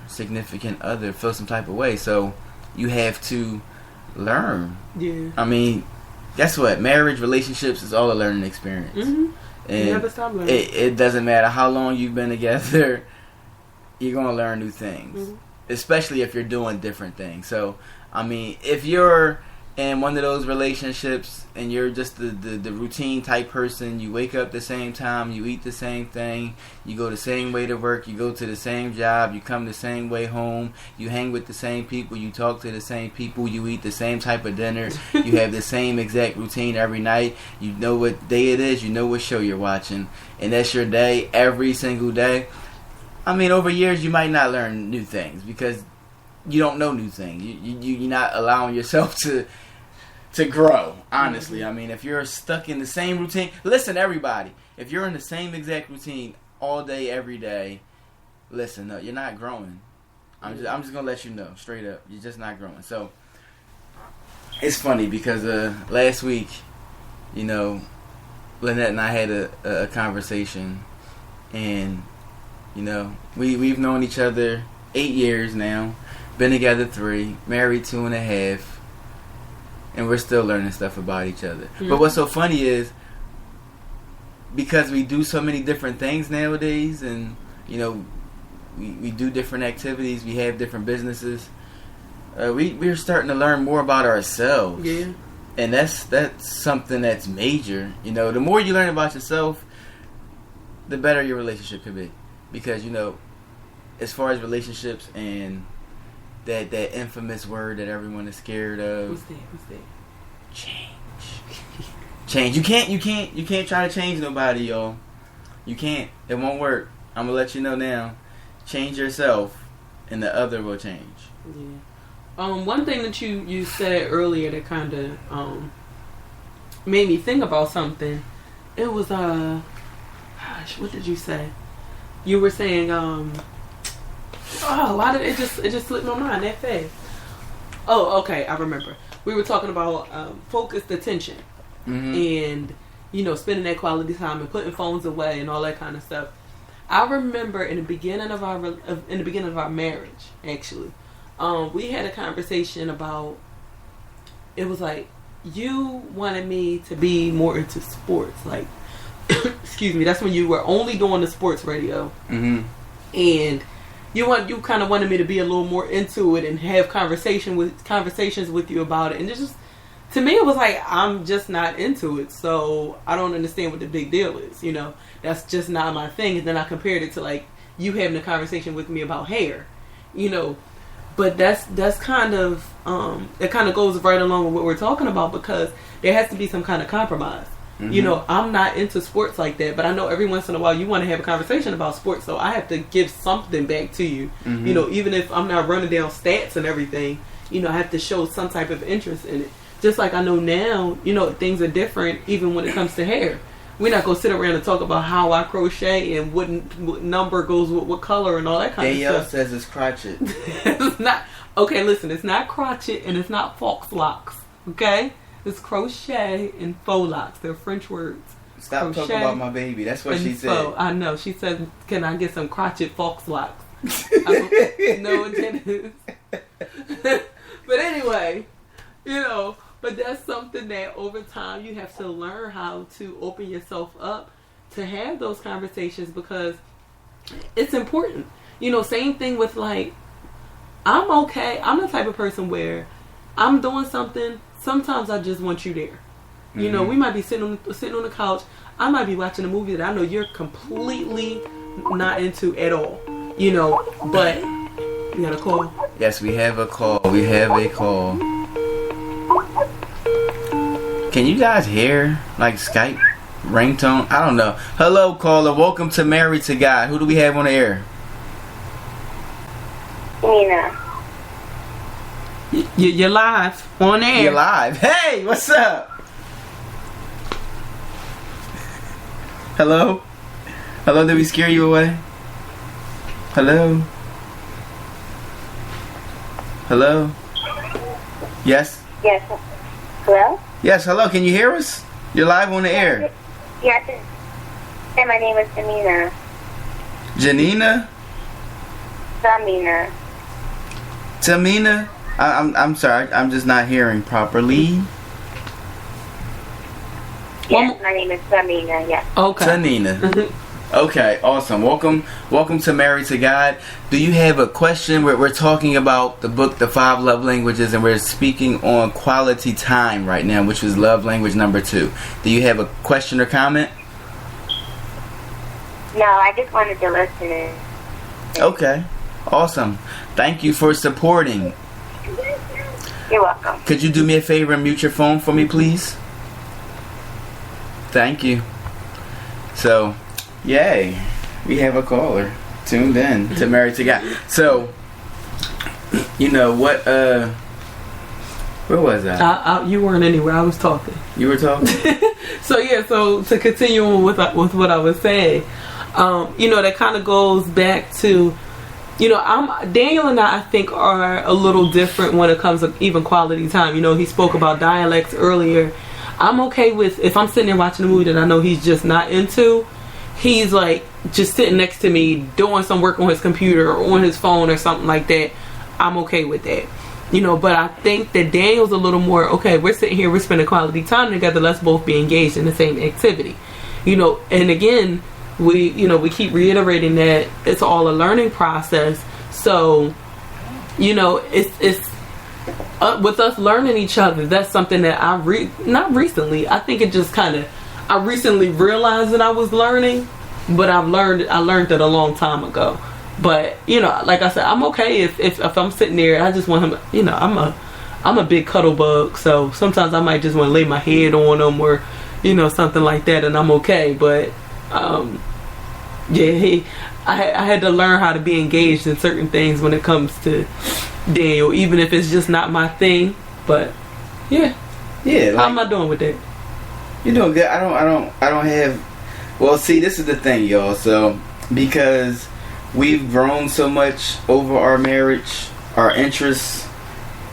significant other feel some type of way. So you have to learn. Yeah. I mean, guess what? Marriage, relationships is all a learning experience. Mm-hmm. And you never stop learning. It doesn't matter how long you've been together, you're going to learn new things. Mm-hmm. Especially if you're doing different things. So, I mean, if you're in one of those relationships and you're just the routine type person, you wake up the same time, you eat the same thing, you go the same way to work, you go to the same job, you come the same way home, you hang with the same people, you talk to the same people, you eat the same type of dinner, you have the same exact routine every night, you know what day it is, you know what show you're watching, and that's your day every single day. I mean, over years you might not learn new things because you don't know new things. You're not allowing yourself to grow, honestly. Mm-hmm. I mean, if you're stuck in the same routine, listen, everybody, if you're in the same exact routine all day, every day, listen, no, you're not growing. I'm just going to let you know, straight up, you're just not growing. So, it's funny because last week, you know, Lynette and I had a conversation, and, you know, we've known each other 8 years now, been together 3, married 2.5, and we're still learning stuff about each other. Mm-hmm. But what's so funny is, because we do so many different things nowadays, and, you know, we do different activities, we have different businesses, we're starting to learn more about ourselves. Yeah. And that's something that's major. You know, the more you learn about yourself, the better your relationship could be. Because, you know, as far as relationships and that infamous word that everyone is scared of. What's that? Change. Change. You can't try to change nobody, y'all. You can't. It won't work. I'm gonna let you know now. Change yourself, and the other will change. Yeah. One thing that you said earlier that kind of made me think about something. It was what did you say? You were saying a lot of it just slipped my mind that fast. Oh, okay, I remember. We were talking about focused attention, mm-hmm. and, you know, spending that quality time and putting phones away and all that kind of stuff. I remember in the beginning of our marriage, actually, we had a conversation about, it was like, you wanted me to be more into sports, like, excuse me, that's when you were only doing the sports radio, mm-hmm. and you kind of wanted me to be a little more into it and have conversations with you about it, and just to me it was like, I'm just not into it, so I don't understand what the big deal is. You know, that's just not my thing. And then I compared it to like you having a conversation with me about hair, you know. But that's kind of it kind of goes right along with what we're talking about, because there has to be some kind of compromise. Mm-hmm. You know, I'm not into sports like that, but I know every once in a while you want to have a conversation about sports, so I have to give something back to you. Mm-hmm. You know, even if I'm not running down stats and everything, you know, I have to show some type of interest in it. Just like I know now, you know, things are different even when it comes to hair. We're not going to sit around and talk about how I crochet and what number goes with what color and all that kind of stuff. Danielle says it's crotchet. It's not. Okay, listen, it's not crotchet and it's not fox locks, okay? It's crochet and faux locks. They're French words. Stop talking about my baby. That's what she said. I know. She said, can I get some crotchet fox locks? I don't know what that is. But anyway, you know, but that's something that over time you have to learn how to open yourself up to have those conversations, because it's important. You know, same thing with like, I'm okay. I'm the type of person where I'm doing something. Sometimes I just want you there. Mm-hmm. You know, we might be sitting on the couch. I might be watching a movie that I know you're completely not into at all. You know, but we got a call. Yes, we have a call. We have a call. Can you guys hear like Skype ringtone? I don't know. Hello, caller. Welcome to Married to God. Who do we have on the air? Nina. You're live on air. You're live. Hey, what's up? Hello? Hello, did we scare you away? Hello? Hello? Yes? Yes. Hello? Yes, hello. Can you hear us? You're live on the air. Yes. And my name is Janina. Janina? Tamina. Tamina? I'm sorry, I'm just not hearing properly. Yes, my name is Tamina, yes. Okay. Tanina. Okay, awesome. Welcome to Married to God. Do you have a question? We're talking about the book, The 5 Love Languages, and we're speaking on quality time right now, which is love language number 2. Do you have a question or comment? No, I just wanted to listen in. Okay, awesome. Thank you for supporting. You're welcome. Could you do me a favor and mute your phone for me, please? Thank you. So, yay, we have a caller tuned in to Married to God. So, you know what? Where was I? You weren't anywhere. I was talking. You were talking. So to continue on with what I was saying, that kind of goes back to, Daniel and I think are a little different when it comes to even quality time. He spoke about dialects earlier. I'm okay with, if I'm sitting there watching a movie that I know he's just not into, he's like just sitting next to me doing some work on his computer or on his phone or something like that. I'm okay with that. But I think that Daniel's a little more, okay, we're sitting here, we're spending quality time together, let's both be engaged in the same activity. And again, we keep reiterating that it's all a learning process. So, it's with us learning each other, that's something that I think it just kind of, I recently realized that I was learning, but I learned it a long time ago. But like I said, I'm okay if I'm sitting there, I just want him. I'm a big cuddle bug, so sometimes I might just want to lay my head on him or something like that, and I'm okay. But I had to learn how to be engaged in certain things when it comes to Daniel, even if it's just not my thing. But yeah. How am I doing with that? You're doing good. I don't have. Well, see, this is the thing, y'all. So because we've grown so much over our marriage, our interests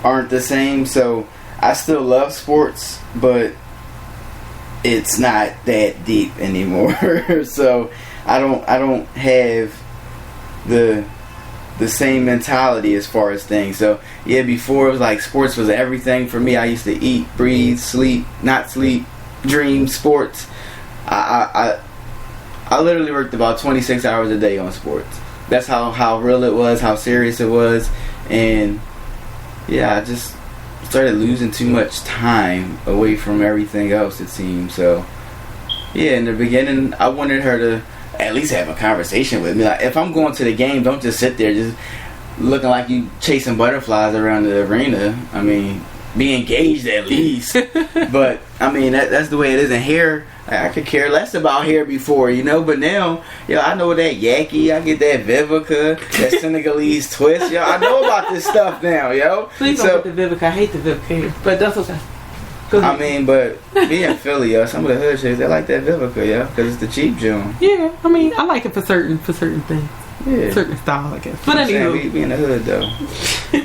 aren't the same. So I still love sports, but it's not that deep anymore. So I don't have the same mentality as far as things. So yeah, before it was like sports was everything for me. I used to eat, breathe, sleep, not sleep, dream sports. I literally worked about 26 hours a day on sports. That's how real it was, how serious it was. And yeah, I just started losing too much time away from everything else, it seemed. So yeah, in the beginning I wanted her to at least have a conversation with me. Like, if I'm going to the game, don't just sit there just looking like you chasing butterflies around the arena. I mean, be engaged at least. But I mean, that's the way it is. And hair, I could care less about hair before, but now, I know that Yaki, I get that Vivica, that Senegalese twist, I know about this stuff now, Please don't get the Vivica. I hate the Vivica hair, but that's okay. I mean, but being Philly, some of the hood shit, they like that Vivica, because it's the cheap joint. Yeah, I mean, I like it for certain things. Yeah. Certain style, I guess. But anyway, we in the hood though.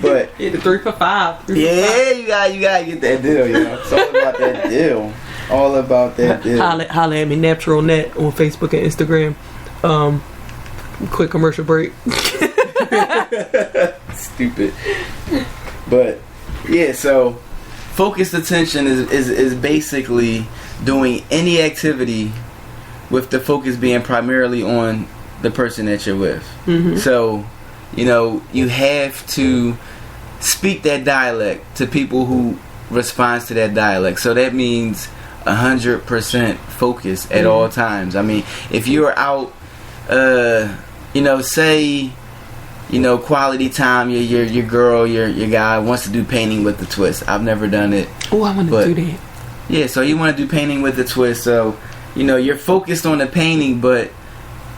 But yeah, the 3 for $5. You gotta get that deal, It's all about that deal. All about that deal. Holla at me, Natural Net on Facebook and Instagram. Quick commercial break. Stupid. But yeah, so focused attention is basically doing any activity with the focus being primarily on the person that you're with. Mm-hmm. So, you have to speak that dialect to people who responds to that dialect. So that means 100% focus at all times. I mean, if you're out, say, quality time, your girl, your guy wants to do painting with the twist. I've never done it. Oh, I want to do that. Yeah, so you want to do painting with the twist. So, you're focused on the painting, but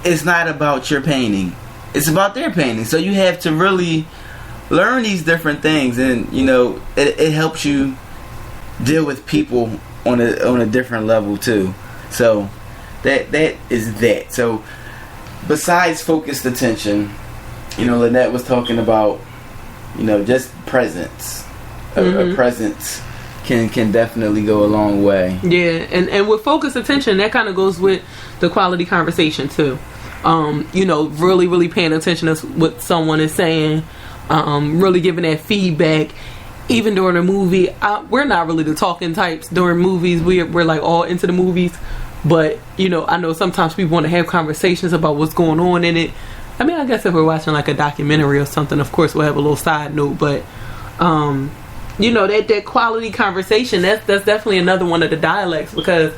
it's not about your painting. It's about their painting. So you have to really learn these different things, and it helps you deal with people on a different level too. So that is that. So besides focused attention, Lynette was talking about just presence. A presence can definitely go a long way. Yeah, and with focused attention, that kind of goes with the quality conversation too. Really, really paying attention to what someone is saying, really giving that feedback. Even during a movie, we're not really the talking types during movies. We're like all into the movies, but I know sometimes people want to have conversations about what's going on in it. I mean, I guess if we're watching like a documentary or something, of course we'll have a little side note, but that quality conversation, that's definitely another one of the dialects, because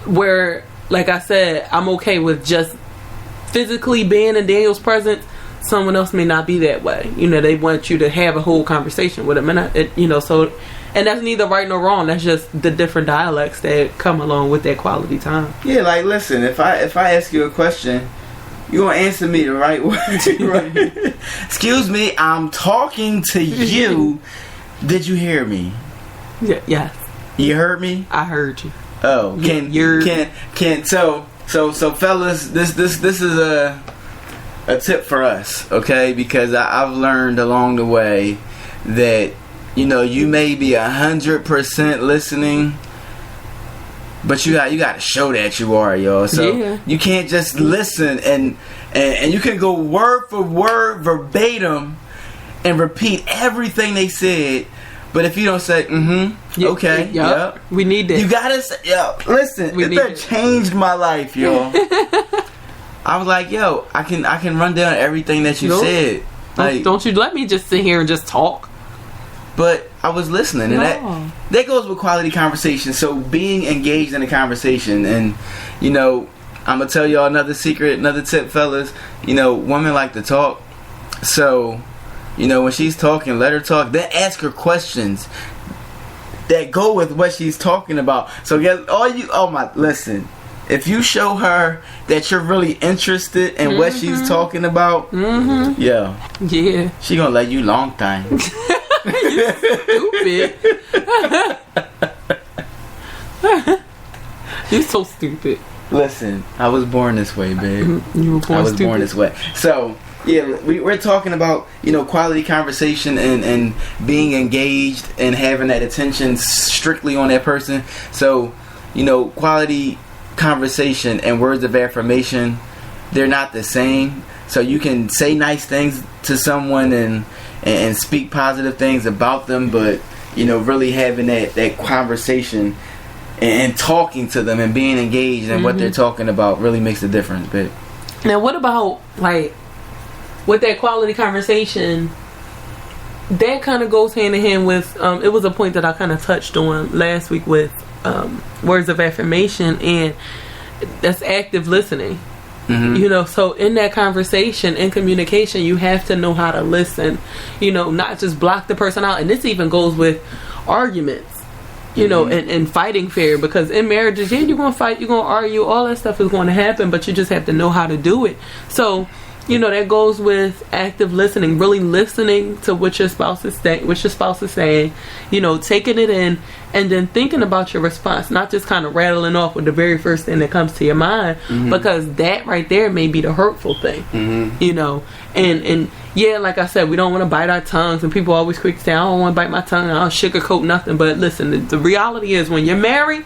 where, like I said, I'm okay with just physically being in Daniel's presence. Someone else may not be that way. They want you to have a whole conversation with them, and and that's neither right nor wrong. That's just the different dialects that come along with that quality time. Yeah, like listen, if I ask you a question, you gonna answer me the right way. Right? Excuse me, I'm talking to you. Did you hear me? Yeah. Yes. You heard me? I heard you. Oh, so fellas, this is a tip for us, okay? Because I've learned along the way that you may be 100% listening, but you got to show that you are, y'all. So you can't just listen and you can go word for word verbatim and repeat everything they said, but if you don't say okay, yep, we need that. You gotta say, listen, it changed my life, y'all. I was like, I can run down everything that you said. Like, don't you let me just sit here and just talk. But I was listening, and that goes with quality conversation. So being engaged in a conversation, and I'm gonna tell y'all another secret, another tip, fellas. Women like to talk, so when she's talking, let her talk. Then ask her questions that go with what she's talking about. So listen. If you show her that you're really interested in what she's talking about, she gonna let you long time. You stupid. You're so stupid. Listen, I was born this way, babe. You were born this way. So we're talking about quality conversation and being engaged and having that attention strictly on that person. So quality conversation and words of affirmation, they're not the same. So you can say nice things to someone and speak positive things about them, but really having that conversation and talking to them and being engaged in what they're talking about really makes a difference. But now, what about like with that quality conversation? That kind of goes hand in hand with it was a point that I kind of touched on last week with words of affirmation, and that's active listening. So in that conversation and communication, you have to know how to listen, not just block the person out. And this even goes with arguments, and fighting fair, because in marriages, you're going to fight, you're going to argue, all that stuff is going to happen, but you just have to know how to do it. So that goes with active listening, really listening to what your spouse is saying, taking it in, and then thinking about your response, not just kind of rattling off with the very first thing that comes to your mind, because that right there may be the hurtful thing, and like I said, we don't want to bite our tongues, and people always quick to say, I don't want to bite my tongue, I don't sugarcoat nothing. But listen, the reality is, when you're married,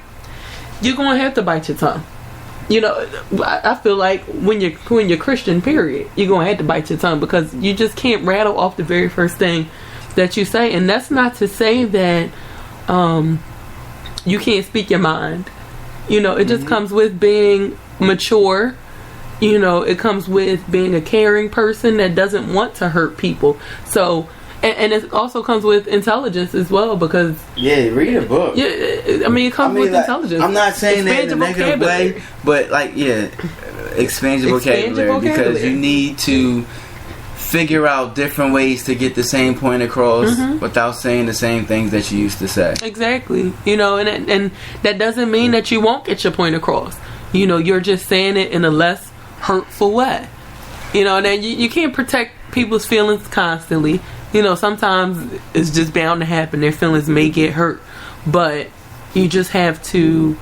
you're going to have to bite your tongue. I feel like when you're Christian, period, you're going to have to bite your tongue, because you just can't rattle off the very first thing that you say. And that's not to say that you can't speak your mind. It just comes with being mature. It comes with being a caring person that doesn't want to hurt people. So, and it also comes with intelligence as well, because read a book. It comes with intelligence. I'm not saying that in a negative way, but expand your vocabulary, because you need to figure out different ways to get the same point across without saying the same things that you used to say. Exactly. And that doesn't mean that you won't get your point across. You're just saying it in a less hurtful way. And then you can't protect people's feelings constantly. Sometimes it's just bound to happen. Their feelings may get hurt, but you just have to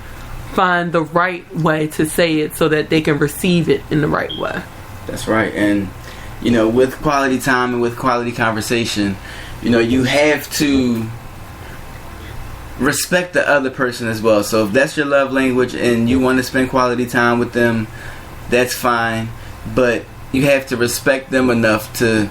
find the right way to say it so that they can receive it in the right way. That's right. And with quality time and with quality conversation, you have to respect the other person as well. So if that's your love language and you want to spend quality time with them, that's fine. But you have to respect them enough to